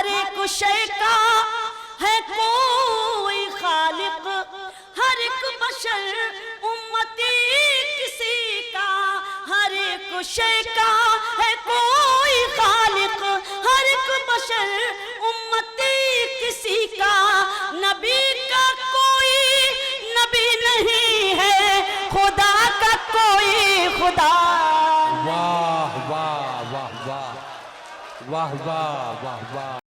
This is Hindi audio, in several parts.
हर एक शय का है कोई खालिक, हर एक बशर उम्मती किसी का, हर एक शय का है कोई खालिक, हर एक बशर उम्मती किसी का, नबी का कोई नबी नहीं है, खुदा का कोई खुदा। वाह वाह वाह वाह वाह वाह वाह वाह।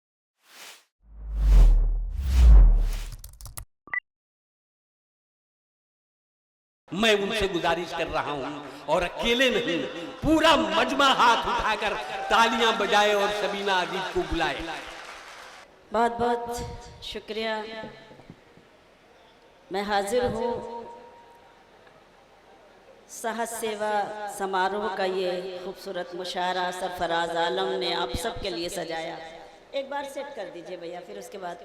मैं उनसे गुजारिश कर रहा हूं, और अकेले नहीं, पूरा मजमा हाथ उठाकर तालियां बजाए और सबीना अदीब को बुलाए। बहुत बहुत शुक्रिया। मैं हाजिर हूँ सहज सेवा समारोह का ये खूबसूरत मुशायरा सरफराज आलम ने आप सब के लिए सजाया। एक बार सेट कर दीजिए भैया, फिर उसके बाद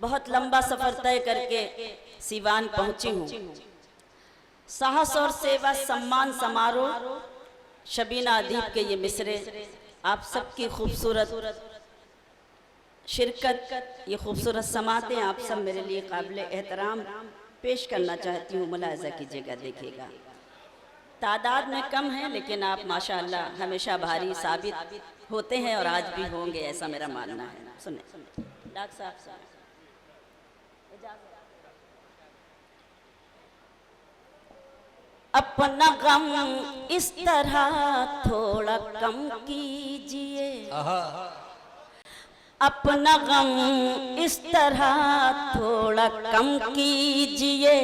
बहुत लंबा सफ़र तय करके सीवान पहुँची हूँ। साहस और सेवा सम्मान समारोह, शबीना अदीब के ये मिसरे, आप सबकी खूबसूरत शिरकत, ये खूबसूरत समातें आप सब मेरे लिए काबिल एहतराम पेश करना चाहती हूँ। मुलाहिज़ा कीजिएगा, देखिएगा। तादाद में कम है, लेकिन आप माशाअल्लाह हमेशा भारी साबित होते हैं और आज भी होंगे, ऐसा मेरा मानना है। सुने डॉक्टर साहब, अपना गम इस तरह थोड़ा कम कीजिए, अपना गम इस तरह थोड़ा कम कीजिए,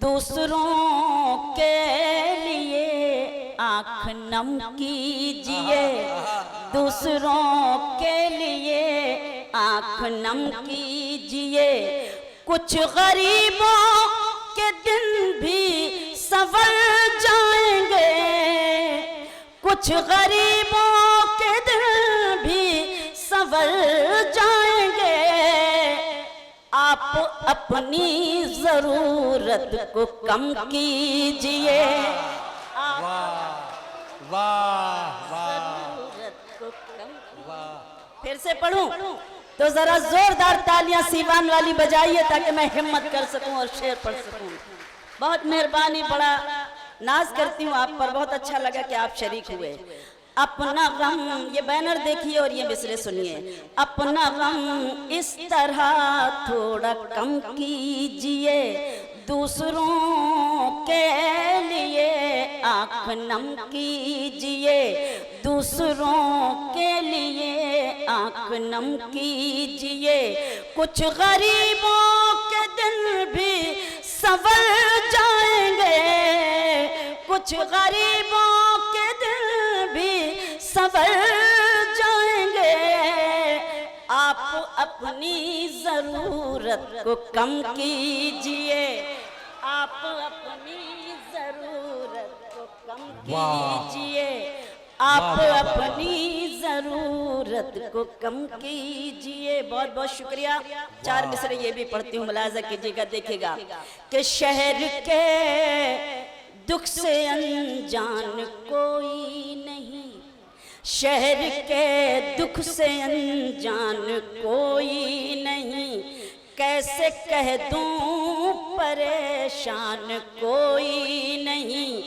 दूसरों के लिए आँख नम कीजिए, दूसरों के लिए आँख नम कीजिए, कुछ गरीबों के दिन भी संवर जाएंगे, कुछ गरीबों के दिन भी संवर जाएंगे, आप अपनी जरूरत को कम कीजिए, वाह वाह वाह। जरूरत को कम। फिर से पढ़ूं तो जरा जोरदार तालियां सीवान वाली बजाइए, ताकि मैं हिम्मत कर सकूं और शेर पढ़ सकूं। बहुत मेहरबानी, बड़ा नाज करती हूँ आप पर, बहुत अच्छा लगा कि आप शरीक हुए। अपना गम, ये बैनर देखिए और ये मिसरे सुनिए। अपना गम इस तरह थोड़ा कम कीजिए, दूसरों के लिए आँख नम कीजिए, दूसरों के लिए आँख नम कीजिए, कुछ गरीबों के दिन भी संवर जाएंगे, कुछ गरीबों के दिन भी संवर जाएंगे, आप अपनी जरूरत को कम कीजिए, आप अपनी जरूरत को कम कीजिए, आप अपनी जरूरत को कम कीजिए। बहुत बहुत शुक्रिया। चार मिसरे ये भी पढ़ती हूँ, मुलाहिज़ा कीजिएगा, देखिएगा कि शहर के दुख से अनजान कोई नहीं, शहर के दुख से अनजान कोई नहीं, कैसे कह दूं परेशान कोई नहीं,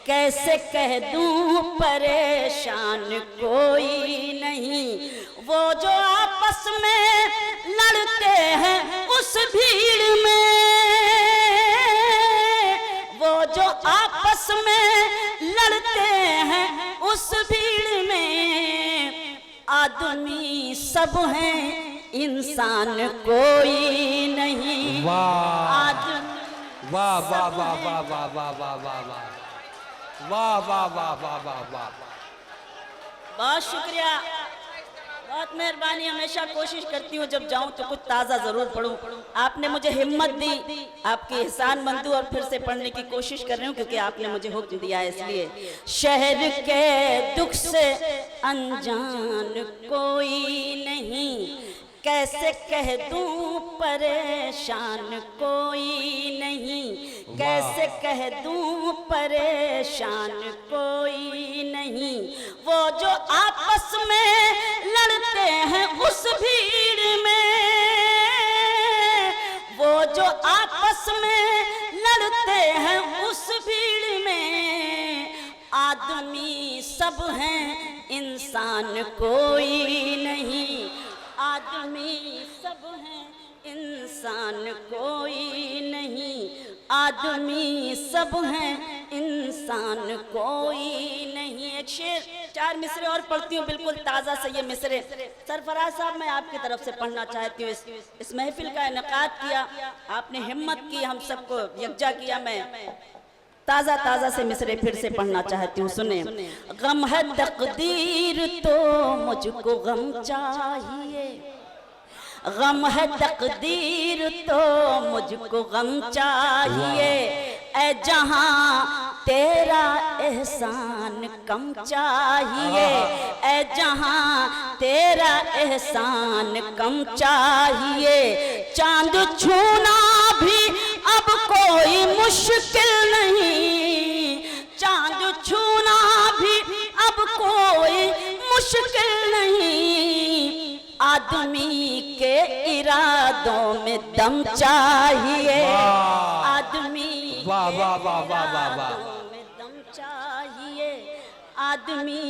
कैसे कह दूं परेशान कोई नहीं, वो जो आपस में लड़ते हैं उस भीड़ में, वो जो आपस में लड़ते हैं उस भीड़ में, आदमी सब हैं इंसान कोई नहीं। वाह वाह वाह वाह वाह वाह वाह वाह वाह वाह वाह वाह वाह वाह वाह। बहुत शुक्रिया, बहुत मेहरबानी। हमेशा कोशिश करती हूँ जब जाऊँ तो कुछ ताज़ा ज़रूर पढ़ूँ। आपने मुझे हिम्मत दी, आपकी एहसानमंदी, और फिर से पढ़ने की कोशिश कर रही हूँ क्योंकि आपने मुझे हुक्म दिया है, इसलिए। शहर के दुख से अनजान कोई नहीं, कैसे कह दूं परेशान कोई नहीं, कैसे कह दूं परेशान कोई नहीं, वो जो आपस में लड़ते हैं, इंसान कोई नहीं। आदमी सब हैं, इंसान कोई नहीं। आदमी सब हैं, इंसान कोई नहीं। एक शेर, 4 मिसरे और पढ़ती हूँ, बिल्कुल ताज़ा से ये मिसरे। सरफराज साहब, मैं आपकी तरफ से पढ़ना चाहती हूँ। इस महफिल का इनेकाद किया आपने, हिम्मत की, हम सबको यकजा किया। मैं ताज़ा ताज़ा से मिसरे फिर से पढ़ना चाहती हूँ, सुने। गम है तकदीर तो मुझको गम चाहिए, गम है तकदीर तो मुझको गम चाहिए। ऐ जहां तेरा एहसान कम चाहिए, ऐ जहां तेरा एहसान कम चाहिए। चांद छूना भी अब कोई मुश्किल नहीं, चांद छूना भी अब कोई मुश्किल नहीं। आदमी के इरादों में दम चाहिए, आदमी वाह वाह वाह वाह वाह वाह, में दम चाहिए। आदमी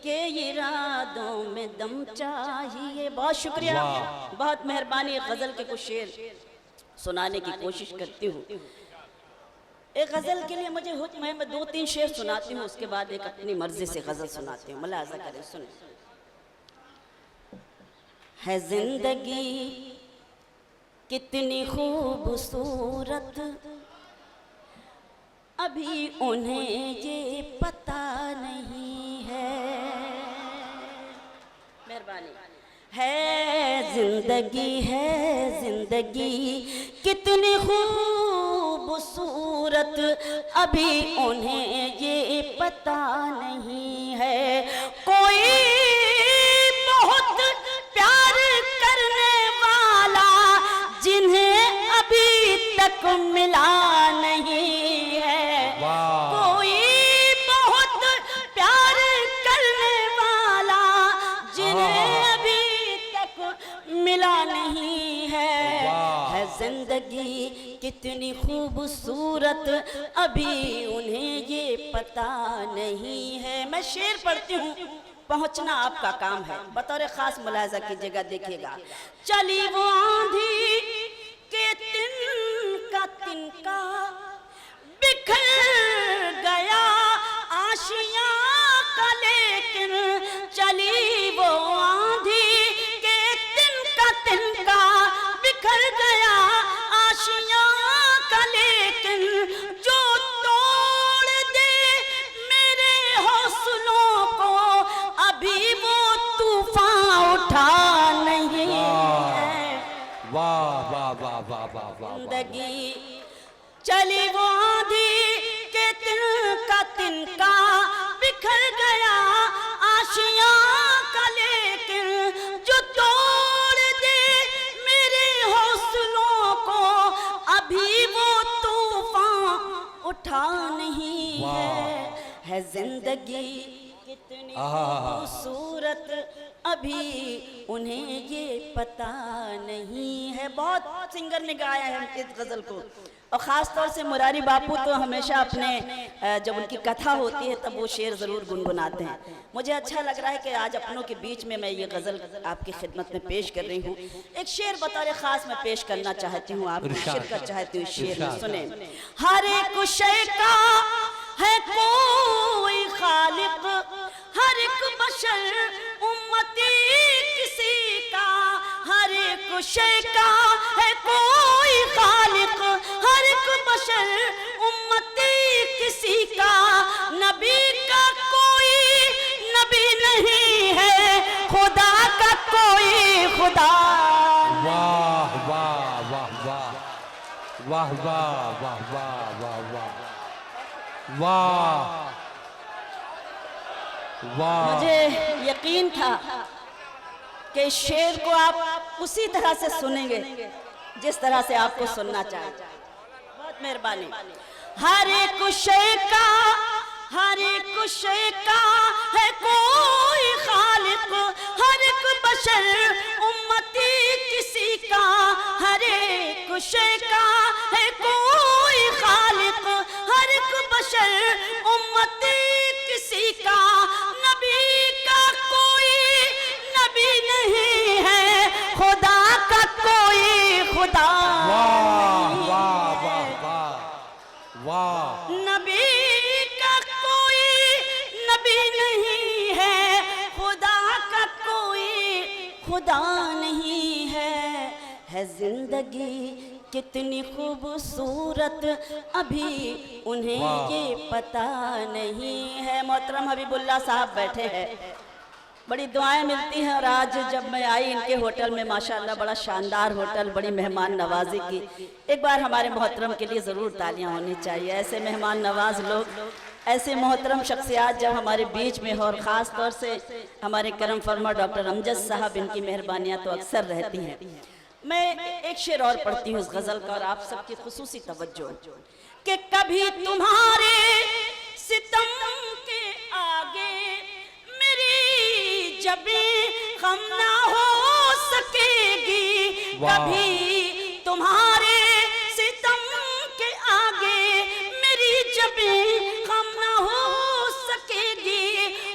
के इरादों में दम चाहिए। बहुत शुक्रिया, बहुत मेहरबानी। गजल के कुछ शेर सुनाने की कोशिश करती हूँ। एक गजल के लिए मुझे हुक्म है, मैं 2-3 शेर सुनाती हूँ, उसके बाद एक अपनी मर्जी से गजल सुनाती हूँ। मुलाजा करें, सुने। है जिंदगी कितनी खूबसूरत, अभी उन्हें ये पता नहीं है। मेहरबानी। है जिंदगी कितनी खूबसूरत, अभी उन्हें ये पता नहीं है। कोई बहुत प्यार करने वाला जिन्हें अभी तक मिला नहीं है। कोई बहुत प्यार करने वाला जिन्हें अभी तक मिला नहीं है। जिंदगी कितनी खूबसूरत, अभी उन्हें ये पता नहीं है। मैं शेर पढ़ती हूँ, पहुंचना आपका काम है। बतौर खास मुलाजा कीजिएगा, देखिएगा। चली वो आंधी के तिनका बिखर गया आशियां का, लेकिन चली वो आंधी के तिनका बिखर गया आशियां का, लेकिन जो तोड़ दे मेरे हौसलों को अभी वो तूफान उठा नहीं है। वाह वाह वाह वाह वाह वाह। जिंदगी चली वो आंधी के तिनका बिखर गया आशियां का, लेकिन जो तोड़ दे मेरे हौसलों को अभी वो तूफान उठा नहीं है। जिंदगी कितनी खूबसूरत, अभी उन्हें ये पता नहीं है। बहुत सिंगर ने गाया है इस गजल को, और ख़ास तौर से मुरारी बापू तो हमेशा अपने जब उनकी कथा होती है तब वो शेर ज़रूर गुनगुनाते हैं। मुझे अच्छा लग रहा है कि आज अपनों के बीच में मैं ये गज़ल आपकी खिदमत में पेश कर रही हूँ। एक शेर बतौर ख़ास मैं पेश करना चाहती हूँ, आप शिरकत चाहती हूँ शेर में। सुने। हर एक शय का है कोई खालिक, हर एक बशर उम्मती किसी का। हर एक शय का है कोई खालिक, हर एक बशर उम्मती किसी का। नबी का कोई नबी नहीं है, खुदा का कोई खुदा। वाह वाह वाह वाह वाह वाह वाह वाह वाह वाह वाह वाह। मुझे यकीन था कि इस शेर को आप उसी तरह से सुनेंगे जिस तरह से आपको सुनना चाहिए। बहुत मेहरबानी। हर एक शय का, हर एक शय का है कोई खालिक, हर एक बशर उम्मती किसी का। हर एक शय का है कोई खालिक, हर एक बशर उम्मती किसी का। खुदा नहीं है जिंदगी कितनी खूबसूरत अभी उन्हें ये पता नहीं है। मोहतरम हबीबुल्लाह साहब बैठे हैं, बड़ी दुआएं मिलती हैं। और आज जब मैं आई इनके होटल में, माशाल्लाह बड़ा शानदार होटल, बड़ी मेहमान नवाजी की। एक बार हमारे मोहतरम के लिए ज़रूर तालियां होनी चाहिए। ऐसे मेहमान नवाज लोग, ऐसे मोहतरम शख्सियात जब हमारे बीच में हो, और ख़ास तौर से हमारे करम फरमा डॉक्टर अमजद साहब, इनकी मेहरबानियाँ तो अक्सर रहती हैं। मैं एक शेर और पढ़ती हूँ इस गज़ल का, और आप सबकी खुसूसी तवज्जो कि कभी तुम्हारे सितम के आगे मेरी जबें खम ना हो सकेगी, कभी तुम्हारे सितम के आगे मेरी जबें खम ना हो सकेगी।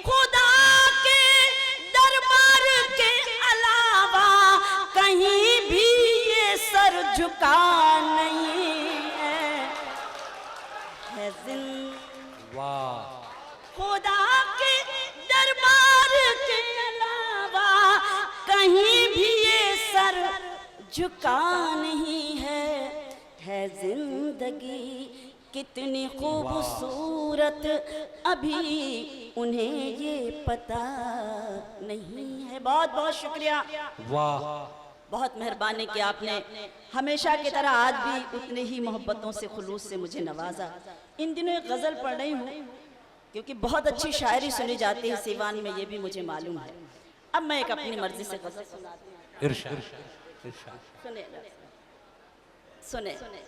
खुदा के दरबार के अलावा कहीं भी ये सर झुका नहीं है वाह। खुदा के दरबार के अलावा कहीं भी ये सर झुका नहीं है जिंदगी कितनी खूबसूरत अभी उन्हें ये पता नहीं है। बहुत बहुत शुक्रिया, वाह। बहुत मेहरबानी कि आपने हमेशा की तरह आज भी उतने ही मोहब्बतों से, खुलूस से मुझे नवाजा। इन दिनों एक गज़ल पढ़ रही हूँ क्योंकि बहुत अच्छी शायरी सुनी जाती है सीवान में, ये भी मुझे मालूम है। अब मैं एक अपनी मर्जी से गज़ल सुनाती हूँ। इरशाद, इरशाद। सुने सुने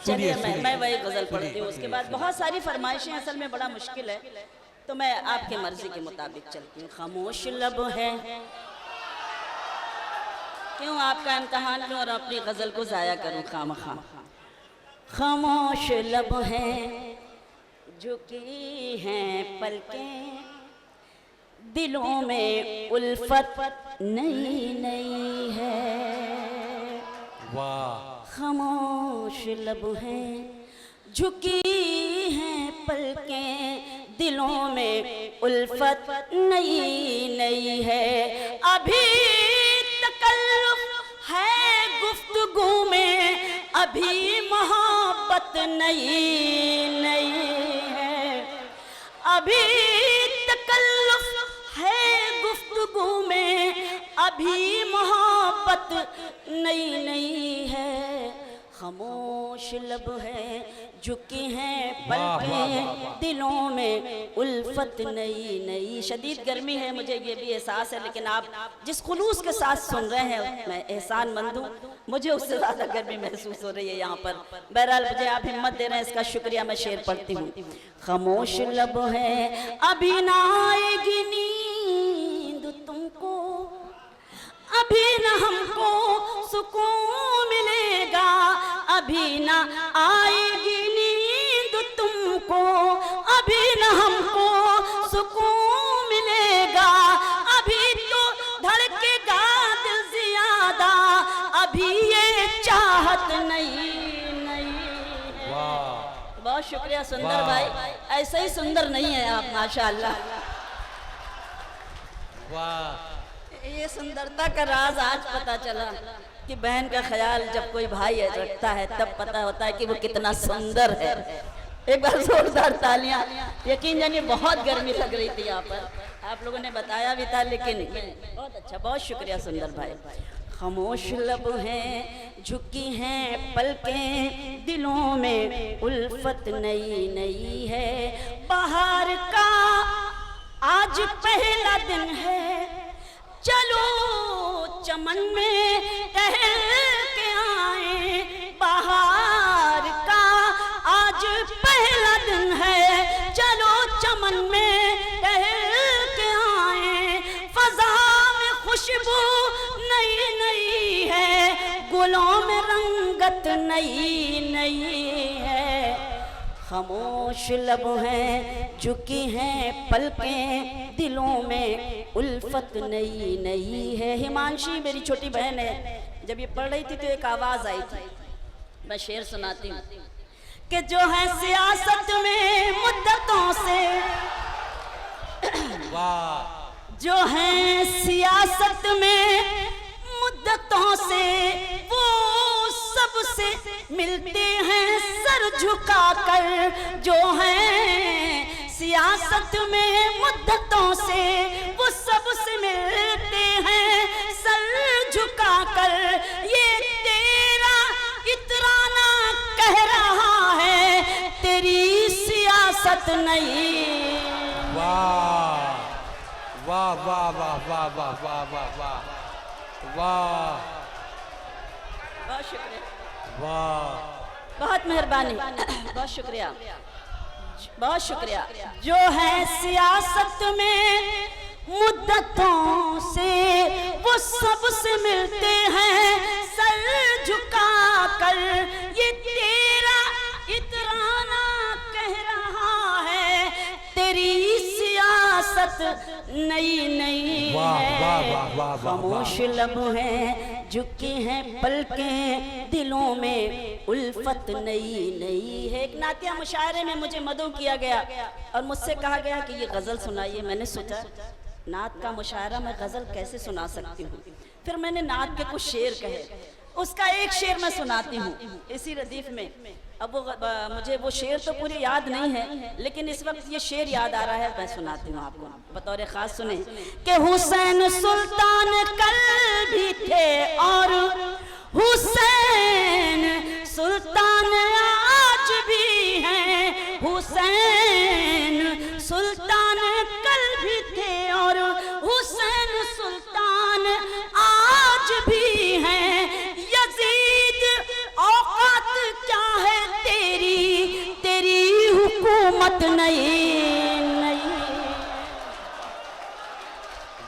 चलिए मैं वही गज़ल पढ़ती हूँ। उसके बाद बहुत सारी फरमाइशें, असल में बड़ा मुश्किल है, तो मैं आपके मर्जी के मुताबिक चलती हूँ। खामोश लब है, क्यों आपका इम्तहान लूं और अपनी गज़ल को ज़ाया करूँ खामखा। खामोश लब हैं झुकी हैं पलकें, दिलों में उल्फत नई नई है। वाह। खामोश लब हैं झुकी हैं पलकें, दिलों में उल्फत नई नई है। अभी तकल्लुफ है गुफ्तगू में, अभी मोहब्बत नई नई है। अभी तकल्लुफ है गुफ्तगू में, अभी मोहब्बत नई नई है। खामोश लब है झुकी हैं पलकें, दिलों में उल्फत नई नई। शदीद गर्मी है, मुझे ये भी एहसास है, लेकिन आप जिस खुलूस के साथ सुन रहे हैं मैं एहसान मंद हूँ, मुझे उससे ज़्यादा गर्मी महसूस हो रही है यहाँ पर। बहरहाल मुझे आप हिम्मत दे रहे हैं, इसका शुक्रिया। मैं शेर पढ़ती हूँ। खामोश लब है अभी ना आएगी नींद तुमको, अभी न हमको सुकून मिलेगा, अभी न आएगी नींद तुमको, अभी न हमको सुकून मिलेगा, अभी तो धड़केगा दिल ज्यादा, अभी ये चाहत नहीं नहीं है। बहुत शुक्रिया सुंदर भाई, ऐसे ही सुंदर नहीं है आप माशाअल्लाह। वाह। ये सुंदरता का राज आज पता चला कि बहन का ख्याल जब कोई भाई रखता है तब पता होता है कि वो कितना सुंदर है। एक बार जोरदार तालियां। यकीन जानिए बहुत गर्मी लग रही थी यहाँ पर, आप लोगों ने बताया भी था, लेकिन बहुत अच्छा, बहुत शुक्रिया सुंदर भाई। खामोश लब हैं झुकी हैं पलकें, दिलों में उल्फत नई नई है। बाहर का आज पहला दिन है, चलो चमन में टहल के आए। बाहर का आज पहला दिन है, चलो चमन में टहल के आए। फजा में खुशबू नई नई है, गुलों में रंगत नई नई है। खामोश लब हैं झुकी हैं पलकें, दिलों में उल्फत नई नई है। हिमांशी मेरी छोटी बहन है, जब ये पढ़ रही थी तो एक आवाज आई थी, मैं शेर सुनाती हूँ कि जो है सियासत में मुद्दतों से वाह। जो हैं सियासत में मुद्दतों से वो सबसे मिलते हैं सर झुकाकर। जो हैं सियासत में मुद्दतों से वो सबसे मिलते हैं सर झुकाकर। ये तेरा इतराना कह रहा है तेरी सियासत नहीं। वाह वाह वाह वाह वाह वाह वाह वाह वाह वाह। बहुत शुक्रिया, वाह। बहुत मेहरबानी, बहुत शुक्रिया, बहुत शुक्रिया। जो है सियासत में मुद्दतों से वो सबसे मिलते हैं सर झुकाकर। ये तेरा इतराना कह रहा है तेरी सियासत नई नई है। खामोश लब हैं झुकी हैं पलकें दिलों में उल्फत नई नई है। एक नातिया मुशायरे में मुझे मदऊ किया गया और मुझसे कहा गया कि ये गज़ल सुनाइए। मैंने सोचा नात का मुशायरा मैं गज़ल कैसे सुना सकती हूँ। फिर मैंने नात के कुछ शेर कहे, उसका एक शेर मैं सुनाती हूँ इसी रदीफ में। अब वो मुझे वो शेर तो पूरी याद नहीं है, लेकिन इस वक्त ये शेर याद आ रहा है, मैं सुनाती हूँ आपको बतौर खास। सुने कि हुसैन सुल्तान कल भी थे और हुसैन सुल्तान आज भी हैं। हुसैन सुल्तान कल भी थे और हुसैन सुल्तान आज भी हैं। यजीद औकात क्या है तेरी, तेरी हुकूमत नहीं नहीं।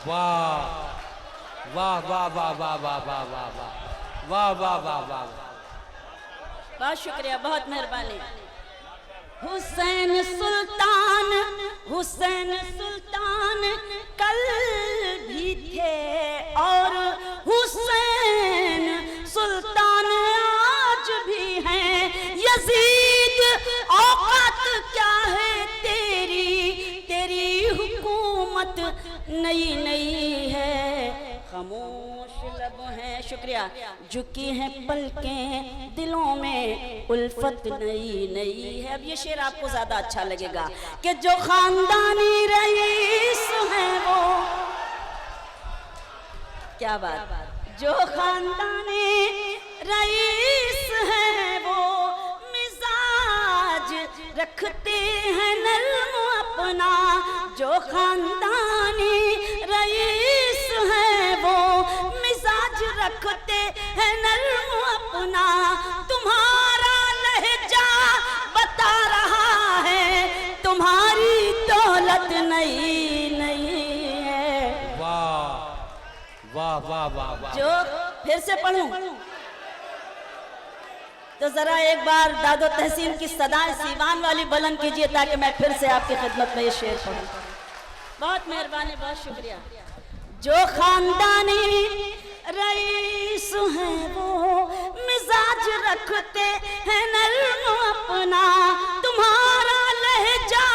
वाह वाह वाह वाह वाह वाह वाह वाह वाह वाह वाह वाह। बहुत शुक्रिया, बहुत मेहरबानी। हुसैन सुल्तान, हुसैन सुल्तान कल भी थे और हुसैन सुल्तान आज भी हैं। यजीद औकात क्या है तेरी, तेरी हुकूमत नई नई है। खामोश लब हैं, शुक्रिया, झुकी हैं पलकें दिलों में उल्फत नई नई है। अब ये शेर आपको ज्यादा अच्छा लगेगा कि जो खानदानी रईस है वो, क्या बात, जो खानदानी रईस है वो मिजाज रखते हैं नर्म अपना। जो खानदानी रईस है वो मिजाज रखते हैं नर्म अपना। तुम्हारा लहजा बता रहा है तुम्हारी दौलत नहीं नहीं है। वाह वाह वाह वाह वाह। जो फिर से पढ़ूं तो जरा एक बार दादो तहसीन की सदाएं सीवान वाली बुलंद कीजिए ताकि मैं फिर से आपकी खिदमत में ये शेर पढ़ूं। बहुत मेहरबानी, बहुत शुक्रिया। जो खानदानी रईस हैं वो मिजाज रखते हैं नर्म अपना। तुम्हारा लहजा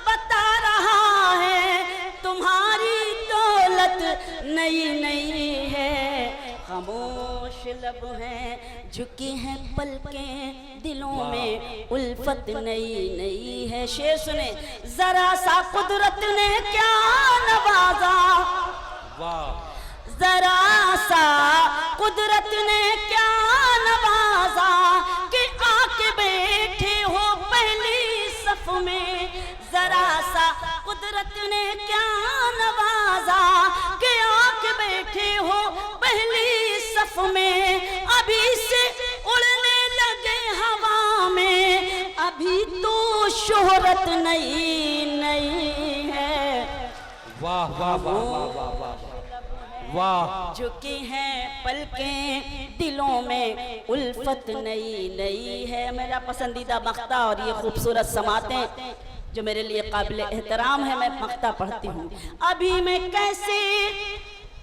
बता रहा है तुम्हारी दौलत नई नई है। खामोश लब हैं झुकी हैं पलकें दिलों में उल्फत नई नई है। शेर सुने, जरा सा कुदरत ने क्या नवाजा, जरा सा कुदरत ने क्या नवाजा कि आके बैठे हो पहली सफ में। जरा सा कुदरत ने क्या नवाजा कि आके बैठे हो पहली सफ में। अभी से उड़ने लगे हवा में, अभी तो शोहरत नई नई है। वाह वाह वाह वाह वाह वाह वाह। झुकी हैं पलकें दिलों में उल्फत नई नई है। मेरा पसंदीदा मख्ता और ये खूबसूरत समातें जो मेरे लिए काबिल एहतराम है, मैं मख्ता पढ़ती हूँ। अभी मैं कैसे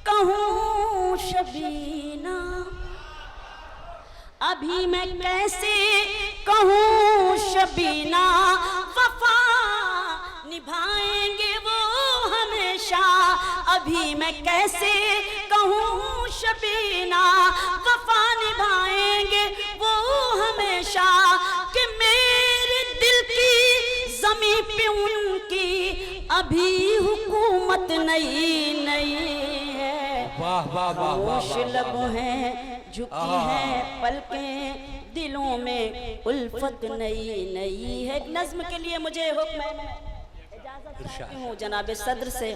कहूँ शबीना, अभी मैं कैसे कहूँ शबीना, वफा निभाएंगे वो हमें अभी मैं कैसे कहूँ शबीना, वफा निभाएंगे वो हमेशा, कि मेरे दिल की ज़मीं पे उनकी अभी हुकूमत नई नई है। वाह वाह वाह वाह, खामोश लब हैं, झुकी हैं पलकें, दिलों में उल्फत नई नई है। एक नज्म के लिए मुझे हुक्म है, मैं इजाज़त चाहती हूँ जनाब सदर से।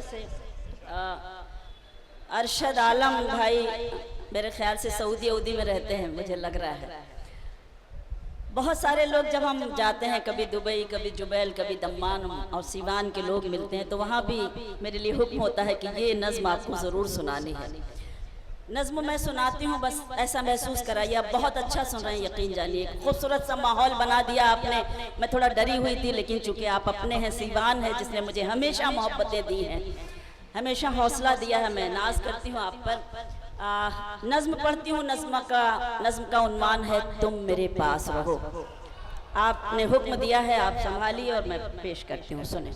अरशद आलम भाई मेरे ख्याल से सऊदी में रहते हैं, मुझे लग रहा है। बहुत सारे लोग जब हम जाते हैं, कभी दुबई, कभी जुबैल, कभी दम्मान और सीवान के लोग मिलते हैं, तो वहाँ भी मेरे लिए हुक्म होता है कि ये नज्म आपको ज़रूर सुनानी है। नज्म मैं सुनाती हूँ, बस ऐसा महसूस कराइए। आप बहुत अच्छा सुन रहे हैं, यकीन जानिए। खूबसूरत सा माहौल बना दिया आपने। मैं थोड़ा डरी हुई थी, लेकिन चूंकि आप अपने हैं, सीवान है जिसने मुझे हमेशा मोहब्बतें दी हैं, हमेशा हौसला दिया है, मैं नाज करती हूँ आप पर। नज्म पढ़ती हूँ। नज्म का उन्वान है तुम मेरे पास रहो। आपने हुक्म दिया है, आप संभालिए और मैं पेश करती हूँ, सुने।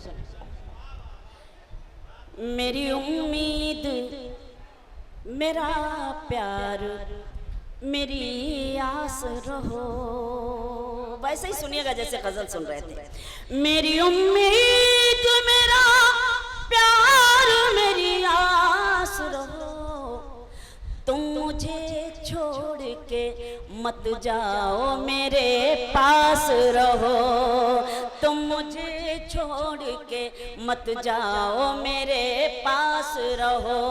मेरी उम्मीद, मेरा प्यार, मेरी आस रहो। वैसे ही सुनिएगा जैसे गजल सुन रहे थे। मेरी उम्मीद, मेरा प्यार, मेरी आस रहो, तुम मुझे छोड़ के मत जाओ, मेरे पास रहो। तुम मुझे छोड़ के मत जाओ, मेरे पास रहो।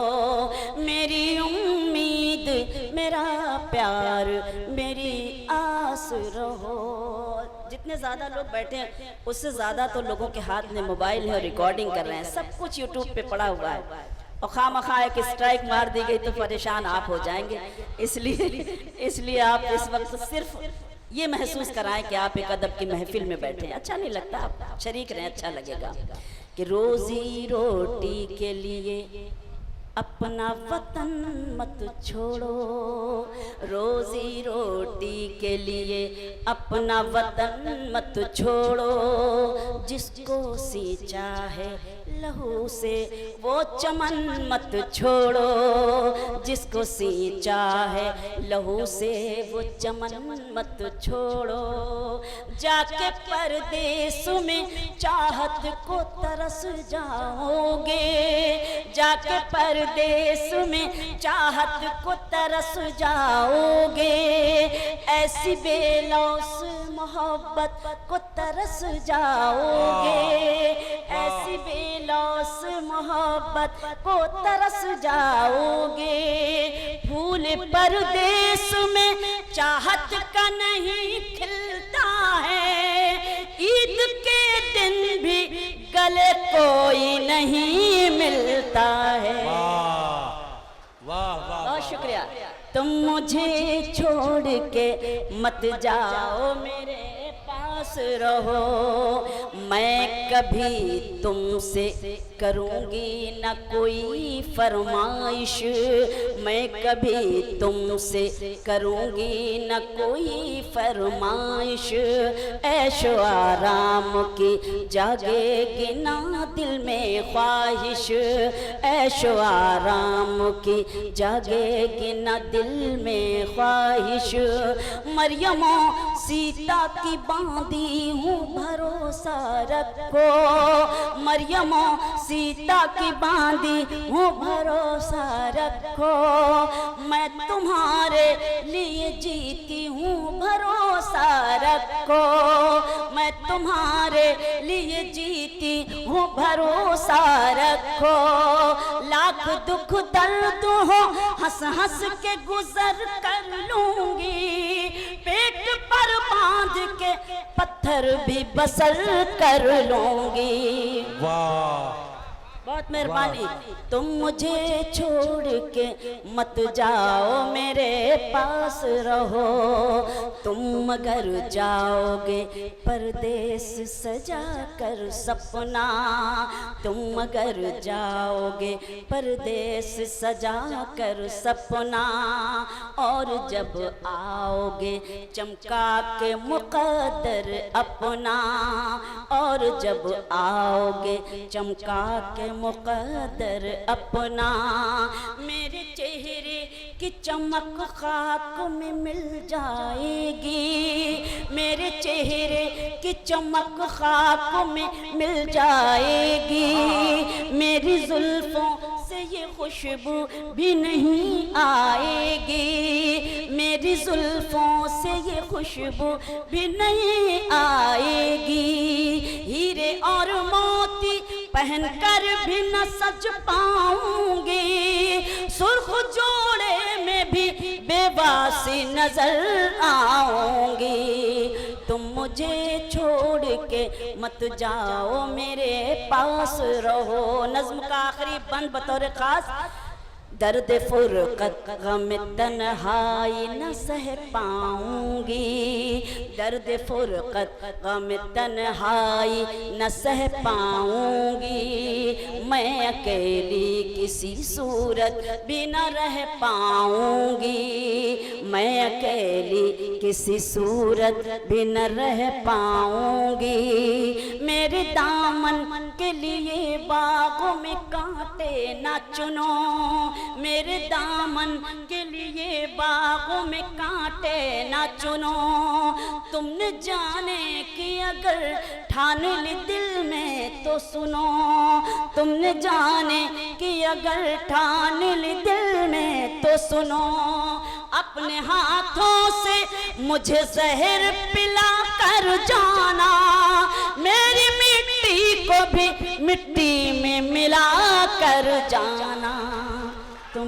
मेरी उम्मीद, मेरा प्यार, मेरी आस रहो। जितने ज़्यादा लोग बैठे हैं उससे ज़्यादा तो लोगों के हाथ में मोबाइल है और रिकॉर्डिंग कर रहे हैं। सब कुछ यूट्यूब पे पड़ा हुआ है और खामखा एक स्ट्राइक मार दी गई तो परेशान आप हो जाएंगे। इसलिए आप इस वक्त सिर्फ ये महसूस कराएं कि आप एक अदब की महफिल में बैठे हैं। अच्छा नहीं लगता, आप शरीक रहें, अच्छा लगेगा। कि रोजी रोटी के लिए अपना वतन मत छोड़ो, रोजी रोटी के लिए अपना वतन मत छोड़ो। जिसको सींचा है लहू से वो चमन मत छोड़ो, जिसको सींचा है लहू से वो चमन मत छोड़ो। जाके परदेस में चाहत को तरस जाओगे, जाके परदेस में चाहत को तरस जाओगे। ऐसी बेलौस मोहब्बत को तरस जाओगे, ऐसी बेलौस मोहब्बत को तरस जाओगे। फूल परदेस में चाहत का नहीं खिलता है, ईद के दिन भी गले कोई नहीं मिलता है। बहुत शुक्रिया। तुम मुझे छोड़ के मत जाओ, मेरे पास रहो। मैं कभी तुमसे करूँगी न कोई फरमाइश, मैं कभी तुमसे करूँगी न कोई फरमाइश। ऐशो आराम की जागेगी ना दिल में ख्वाहिश, ऐशो आराम की जागेगी ना दिल में ख्वाहिश। मरियमो सीता की बांधी हूँ भरोसा रखो, मरियमो सीता की बांधी हूँ भरोसा रखो। मैं तुम्हारे लिए जीती हूँ भरोसा रखो, मैं तुम्हारे लिए जीती हूँ भरोसा रखो। लाख दुख दर्द हो हंस हंस के गुजर कर लूंगी, पेट पर बांध के पत्थर भी बसर कर लूंगी। वाह, बहुत मेहरबानी। तुम मुझे छोड़ के मत जाओ, मेरे पास रहो। तुम अगर जाओगे परदेस सजा कर सपना, तुम अगर जाओगे परदेस सजा कर सपना। और जब आओगे चमका के मुकद्दर अपना, और जब आओगे चमका के मुकद्दर अपना, मेरे चेहरे की चमक खाक में मिल जाएगी, मेरे चेहरे की चमक खाक में मिल जाएगी, मेरी जुल्फों से ये खुशबू भी नहीं आएगी, मेरी जुल्फों से ये खुशबू भी नहीं आएगी, हीरे और मोती पहनकर भी न सज पाऊंगी, सुर्ख जोड़े में भी बेवासी नजर आऊंगी, तुम मुझे छोड़ के मत जाओ मेरे पास रहो। नज्म का आखिरी बंद बतौर खास, दर्द फुरकत गम तन्हाई न सह पाऊंगी, दर्द फुरकत गम तन्हाई न सह पाऊंगी, मैं अकेली किसी सूरत भी न रह पाऊंगी, मैं अकेली किसी सूरत भी न रह पाऊंगी, मेरे दामन के लिए बागों में कांटे न चुनो, मेरे दामन के लिए बागों में कांटे ना चुनो, तुमने जाने कि अगर ठान ली दिल में तो सुनो, तुमने जाने कि अगर ठान ली दिल में तो सुनो, अपने हाथों से मुझे जहर पिला कर जाना, मेरी मिट्टी को भी मिट्टी में मिला कर जाना, तुम